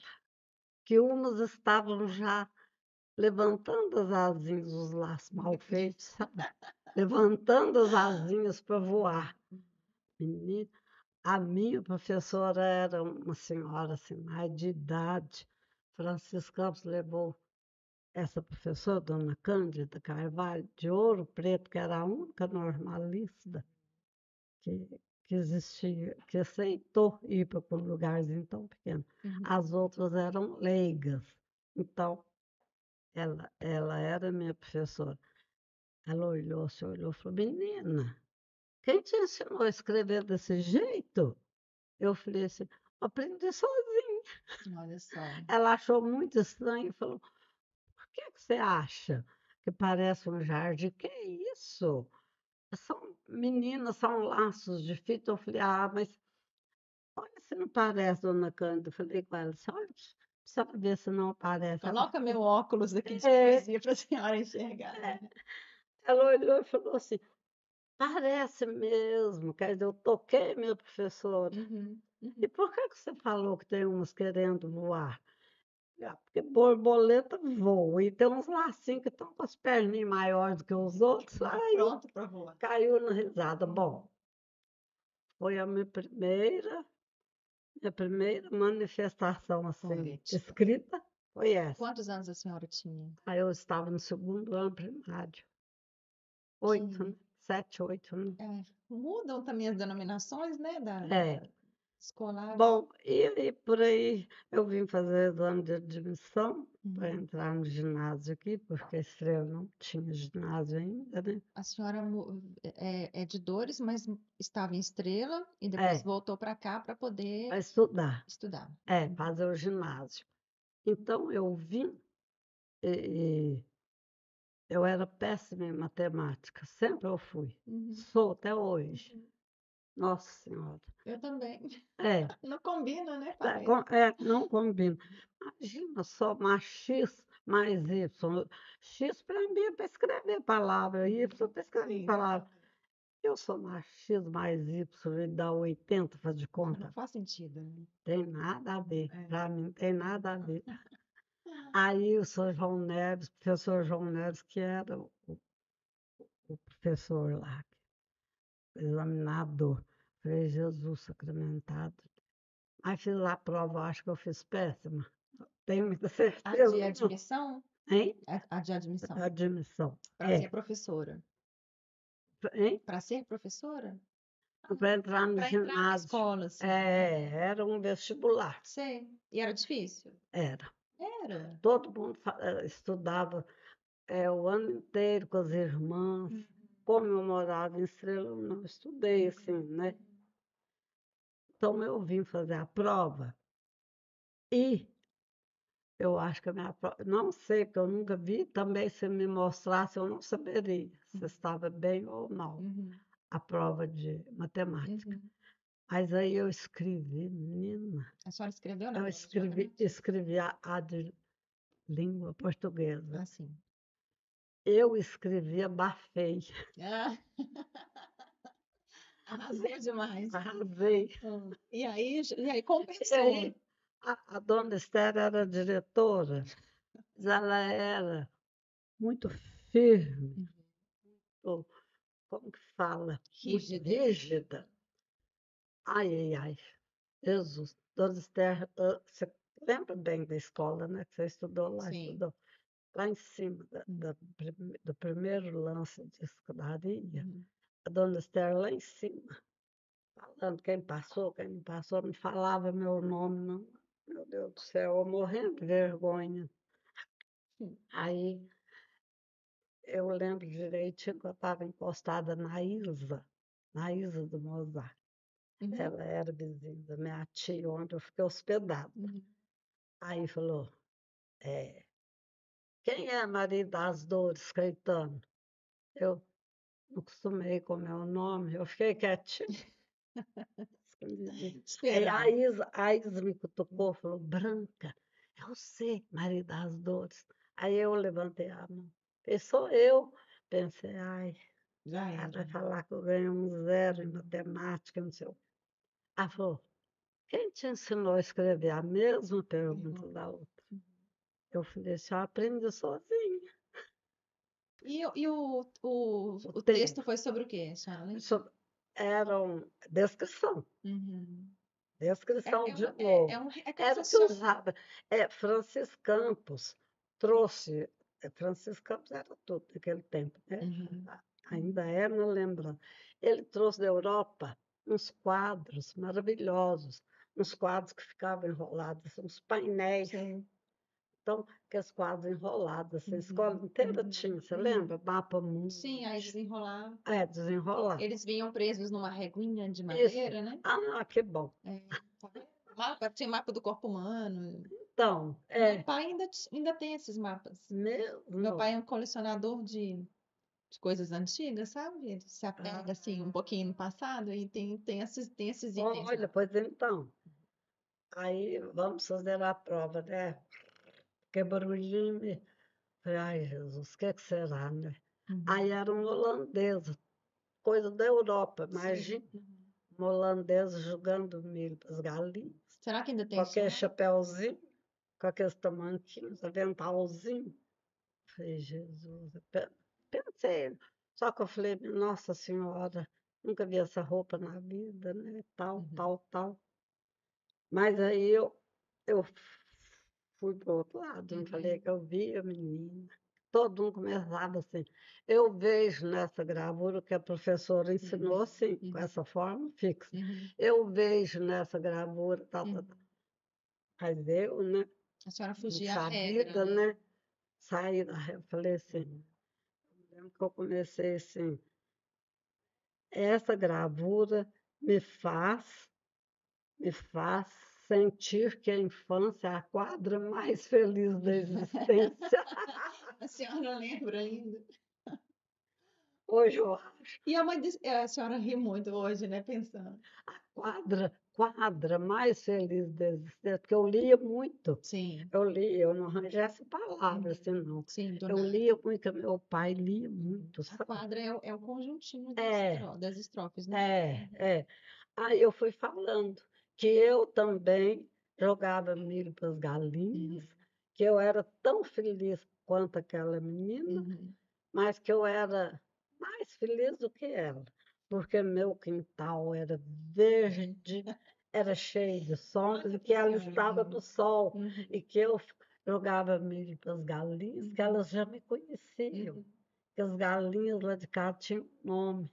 Speaker 3: que umas estavam já levantando as asinhas, os laços mal feitos, sabe? Levantando as asinhas para voar. Menina, a minha professora era uma senhora assim, mais de idade. Francisco Campos levou essa professora, dona Cândida Carvalho, de Ouro Preto, que era a única normalista que, que existia, que aceitou ir para um lugarzinho tão pequeno.
Speaker 1: Uhum.
Speaker 3: As outras eram leigas. Então, ela era minha professora. Ela olhou, se olhou e falou, menina, quem te ensinou a escrever desse jeito? Eu falei assim, aprendi sozinha.
Speaker 1: Olha só.
Speaker 3: Ela achou muito estranho e falou, por que você acha que parece um jardim? Que é isso? São meninas, são laços de fita. Eu falei, ah, mas olha se não parece, dona Cândida. Eu falei com ela, olha, precisa ver se não parece.
Speaker 1: Coloca meu óculos aqui de
Speaker 3: É,
Speaker 1: poesia para a senhora enxergar.
Speaker 3: ela olhou e falou assim, parece mesmo. Quer dizer, eu toquei minha professora.
Speaker 1: Uhum.
Speaker 3: E por que você falou que tem umas querendo voar? Ah, porque borboleta voa e tem uns lacinhos que estão com as perninhas maiores do que os outros. Aí
Speaker 1: Pronto para voar.
Speaker 3: caiu na risada. Bom, foi a minha primeira manifestação assim,
Speaker 1: Poética.
Speaker 3: escrita, foi essa.
Speaker 1: Quantos anos a senhora tinha?
Speaker 3: Aí eu estava no segundo ano primário.
Speaker 1: Que
Speaker 3: 8, né? 7, 8, né?
Speaker 1: mudam também as denominações, né,
Speaker 3: É.
Speaker 1: escolares.
Speaker 3: Bom, e aí por aí eu vim fazer exame de admissão para
Speaker 1: Uhum.
Speaker 3: entrar no ginásio aqui, porque a Estrela não tinha ginásio ainda, né?
Speaker 1: A senhora é de Dores, mas estava em Estrela e depois
Speaker 3: É,
Speaker 1: voltou para cá para poder
Speaker 3: para estudar,
Speaker 1: estudar.
Speaker 3: fazer o ginásio. Então eu vim e eu era péssima em matemática, sempre eu fui,
Speaker 1: Uhum.
Speaker 3: sou até hoje. Nossa Senhora.
Speaker 1: Eu também.
Speaker 3: É,
Speaker 1: Não combina, né? Parece.
Speaker 3: não combina. Imagina só, mais X mais Y. X para mim é para escrever palavra, Y para escrever
Speaker 1: Sim.
Speaker 3: palavra. Eu sou mais X mais Y e dá 80, faz de
Speaker 1: Não
Speaker 3: conta.
Speaker 1: faz sentido, né?
Speaker 3: Tem nada a ver.
Speaker 1: É.
Speaker 3: Para mim, tem nada a ver. Aí o senhor João Neves, professor João Neves, que era o professor lá, examinador. Falei, Jesus sacramentado. Aí fiz lá a prova, acho que eu fiz péssima. Tenho muita
Speaker 1: A
Speaker 3: certeza.
Speaker 1: de admissão?
Speaker 3: Hein?
Speaker 1: A de admissão.
Speaker 3: Admissão.
Speaker 1: Para ser professora.
Speaker 3: Hein?
Speaker 1: Para ser professora?
Speaker 3: Para entrar no
Speaker 1: Para entrar na
Speaker 3: ginásio.
Speaker 1: escola, sim.
Speaker 3: Era um vestibular.
Speaker 1: Sei. E era difícil?
Speaker 3: Era.
Speaker 1: Era.
Speaker 3: Todo mundo estudava o ano inteiro com as irmãs.
Speaker 1: Uhum.
Speaker 3: Como eu morava em Estrela, eu não estudei assim, né? Então eu vim fazer a prova e Eu acho que a minha prova, não sei, porque eu nunca vi, também se me mostrasse eu não saberia se estava bem ou mal
Speaker 1: Uhum.
Speaker 3: a prova de matemática.
Speaker 1: Uhum.
Speaker 3: Mas aí eu escrevi, menina,
Speaker 1: A senhora escreveu na
Speaker 3: eu
Speaker 1: prova de matemática?
Speaker 3: escrevi a de língua portuguesa.
Speaker 1: Assim.
Speaker 3: Eu escrevi, abafei,
Speaker 1: Ah, arrasou demais.
Speaker 3: arrasei.
Speaker 1: E aí
Speaker 3: E
Speaker 1: compensou.
Speaker 3: aí, a dona Esther era diretora, mas ela era muito firme,
Speaker 1: Uhum.
Speaker 3: ou como que fala? Muito
Speaker 1: Rígida.
Speaker 3: rígida. Ai, ai, ai. Jesus. Dona Esther, você lembra bem da escola, né? Que você estudou lá,
Speaker 1: Sim.
Speaker 3: estudou lá em cima
Speaker 1: Uhum.
Speaker 3: do primeiro lance de escadaria.
Speaker 1: Uhum.
Speaker 3: A dona Esther lá em cima, falando quem não passou, não falava meu nome, não. Meu Deus do céu, eu morrendo de vergonha. Aí eu lembro direitinho que eu estava encostada na Isa do Mozart.
Speaker 1: Uhum.
Speaker 3: Ela era vizinha da minha tia, onde eu fiquei hospedada.
Speaker 1: Uhum.
Speaker 3: Aí falou, quem é Maria das Dores, Caetano? Eu não costumei com o meu nome, eu fiquei quietinha. Aí
Speaker 1: Esperando.
Speaker 3: A Isa me cutucou, falou, Branca, eu sei, Maria das Dores. Aí eu levantei a mão. Falei, sou eu. Pensei, ai,
Speaker 1: Já
Speaker 3: ela
Speaker 1: era.
Speaker 3: vai falar que eu ganhei um 0 em matemática, não sei o quê. Ela falou, quem te ensinou a escrever? A mesma pergunta
Speaker 1: Uhum.
Speaker 3: da outra. Eu falei assim, eu aprendi sozinha.
Speaker 1: E o
Speaker 3: Tem,
Speaker 1: texto foi sobre o quê, senhora lembra?
Speaker 3: eram descrição.
Speaker 1: Uhum.
Speaker 3: Descrição de novo.
Speaker 1: É como se
Speaker 3: Era o que
Speaker 1: fosse.
Speaker 3: usava. Francis Campos trouxe. Francis Campos era tudo naquele tempo, né?
Speaker 1: Uhum.
Speaker 3: Ainda é, não lembrando. Ele trouxe da Europa uns quadros maravilhosos, uns quadros que ficavam enrolados, assim, uns painéis.
Speaker 1: Sim.
Speaker 3: Então, aqueles quadros enrolados, assim, a escola
Speaker 1: Uhum.
Speaker 3: inteira tinha, você
Speaker 1: Uhum.
Speaker 3: lembra? Mapa mundo.
Speaker 1: Sim, aí desenrolar.
Speaker 3: Desenrolar.
Speaker 1: Eles vinham presos numa reguinha de
Speaker 3: Isso.
Speaker 1: madeira, né?
Speaker 3: Ah, que bom.
Speaker 1: É, tá vendo? Tinha mapa do corpo humano.
Speaker 3: Então,
Speaker 1: Meu pai ainda tem esses mapas. Meu
Speaker 3: mesmo.
Speaker 1: pai é um colecionador de coisas antigas, sabe? Ele se apega assim um pouquinho no passado e tem esses itens
Speaker 3: Olha,
Speaker 1: lá.
Speaker 3: pois então, aí vamos fazer a prova, né? Que barulhinho. Falei, ai, Jesus, o que que será, né?
Speaker 1: Uhum.
Speaker 3: Aí era um holandês, coisa da Europa,
Speaker 1: Sim.
Speaker 3: imagina,
Speaker 1: Uhum.
Speaker 3: um holandês jogando milho para as galinhas,
Speaker 1: Será que ainda
Speaker 3: com
Speaker 1: tem isso
Speaker 3: aquele
Speaker 1: lá?
Speaker 3: chapéuzinho, com aqueles tamanquinhos, aventalzinho. Falei, Jesus, pensei, só que eu falei, Nossa Senhora, nunca vi essa roupa na vida, né? Tal,
Speaker 1: Uhum.
Speaker 3: tal, tal. Mas aí eu fui para o outro lado, não falei
Speaker 1: Uhum.
Speaker 3: que eu vi a menina. Todo mundo começava assim. Eu vejo nessa gravura que a professora ensinou
Speaker 1: Uhum.
Speaker 3: assim, com
Speaker 1: Uhum.
Speaker 3: essa forma fixa.
Speaker 1: Uhum.
Speaker 3: Eu vejo nessa gravura, tal, tal, tal.
Speaker 1: Uhum.
Speaker 3: Mas eu, né,
Speaker 1: A senhora
Speaker 3: não
Speaker 1: fugia à regra,
Speaker 3: sabia,
Speaker 1: né?
Speaker 3: né? Saí da rua, falei assim, lembro que eu comecei assim, essa gravura me faz me faz sentir que a infância é a quadra mais feliz da existência.
Speaker 1: A senhora lembra ainda?
Speaker 3: Hoje eu acho
Speaker 1: E a senhora ri muito hoje, né? Pensando.
Speaker 3: quadra mais feliz da existência, porque eu lia muito.
Speaker 1: Sim.
Speaker 3: Eu não arranjei essa palavra assim,
Speaker 1: Uhum.
Speaker 3: não.
Speaker 1: Sim, do
Speaker 3: Eu
Speaker 1: nada.
Speaker 3: lia muito, meu pai lia
Speaker 1: Uhum.
Speaker 3: muito,
Speaker 1: A
Speaker 3: sabe?
Speaker 1: quadra é o conjuntinho
Speaker 3: É,
Speaker 1: das estrofes, né? Uhum.
Speaker 3: é. Aí eu fui falando que eu também jogava milho para as
Speaker 1: Uhum.
Speaker 3: galinhas, que eu era tão feliz quanto aquela menina,
Speaker 1: Uhum.
Speaker 3: mas que eu era mais feliz do que ela, porque meu quintal era verde, era cheio de sombras,
Speaker 1: Olha
Speaker 3: e
Speaker 1: pra
Speaker 3: que ela
Speaker 1: senhora
Speaker 3: estava
Speaker 1: ver.
Speaker 3: no sol,
Speaker 1: Uhum.
Speaker 3: e que eu jogava milho para as galinhas, que
Speaker 1: Uhum.
Speaker 3: elas já me conheciam,
Speaker 1: Uhum.
Speaker 3: que as galinhas lá de casa tinham nome.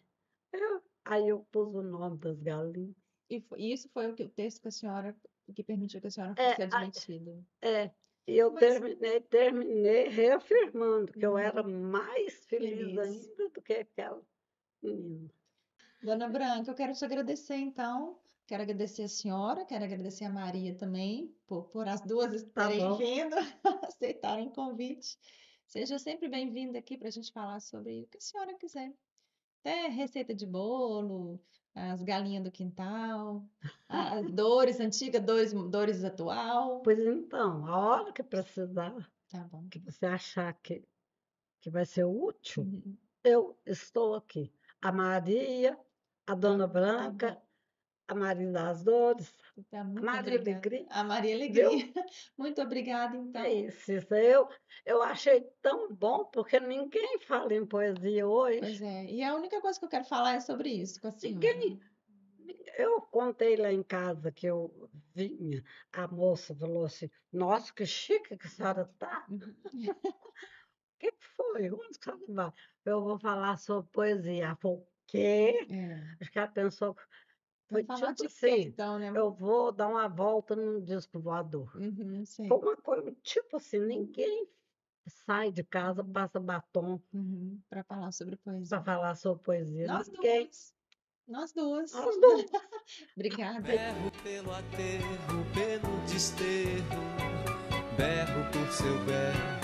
Speaker 3: Aí eu pus o nome das galinhas.
Speaker 1: E isso foi o texto que a senhora, que permitiu que a senhora
Speaker 3: É,
Speaker 1: fosse admitida.
Speaker 3: e eu
Speaker 1: Mas,
Speaker 3: terminei reafirmando que eu era
Speaker 1: uhum,
Speaker 3: mais feliz
Speaker 1: feliz.
Speaker 3: ainda do que aquela menina.
Speaker 1: Dona Branca, eu quero te agradecer, então. Quero agradecer a senhora, quero agradecer a Maria também, por as duas
Speaker 3: Tá
Speaker 1: terem
Speaker 3: bom.
Speaker 1: vindo, aceitarem o convite. Seja sempre bem-vinda aqui para a gente falar sobre o que a senhora quiser. Até receita de bolo, as galinhas do quintal, as dores antigas, dores atual.
Speaker 3: Pois então, a hora que precisar,
Speaker 1: Tá bom.
Speaker 3: que você achar que vai ser útil,
Speaker 1: Uhum.
Speaker 3: eu estou aqui. A Maria, a Dona
Speaker 1: Tá
Speaker 3: Branca,
Speaker 1: bom.
Speaker 3: a Maria das Dores,
Speaker 1: Tá,
Speaker 3: a
Speaker 1: muito
Speaker 3: Maria
Speaker 1: obrigada.
Speaker 3: Alegria,
Speaker 1: A Maria
Speaker 3: viu?
Speaker 1: Alegria. Muito obrigada,
Speaker 3: É
Speaker 1: então.
Speaker 3: isso, eu achei tão bom, porque ninguém fala em poesia
Speaker 1: Pois
Speaker 3: hoje.
Speaker 1: é. E a única coisa que eu quero falar é sobre isso com a senhora.
Speaker 3: Ninguém. Eu contei lá em casa que eu vinha, a moça falou assim: Nossa, que chique que a senhora está.
Speaker 1: Uhum.
Speaker 3: O que foi? Onde que a senhora vai? Eu vou falar sobre poesia. Ela falou: O quê?
Speaker 1: É.
Speaker 3: Acho que ela pensou que foi
Speaker 1: Vamos falar
Speaker 3: tipo
Speaker 1: de quê,
Speaker 3: assim:
Speaker 1: então, né?
Speaker 3: Eu vou dar uma volta num disco voador.
Speaker 1: Uhum,
Speaker 3: Foi
Speaker 1: sei.
Speaker 3: uma coisa tipo assim: ninguém sai de casa,
Speaker 1: Uhum,
Speaker 3: passa batom
Speaker 1: para falar sobre
Speaker 3: para
Speaker 1: poesia.
Speaker 3: falar sobre poesia.
Speaker 1: Nós
Speaker 3: Ninguém.
Speaker 1: duas. Nós duas.
Speaker 3: Nós duas.
Speaker 1: Obrigada.
Speaker 2: Berro pelo aterro, pelo desterro, berro por seu berro.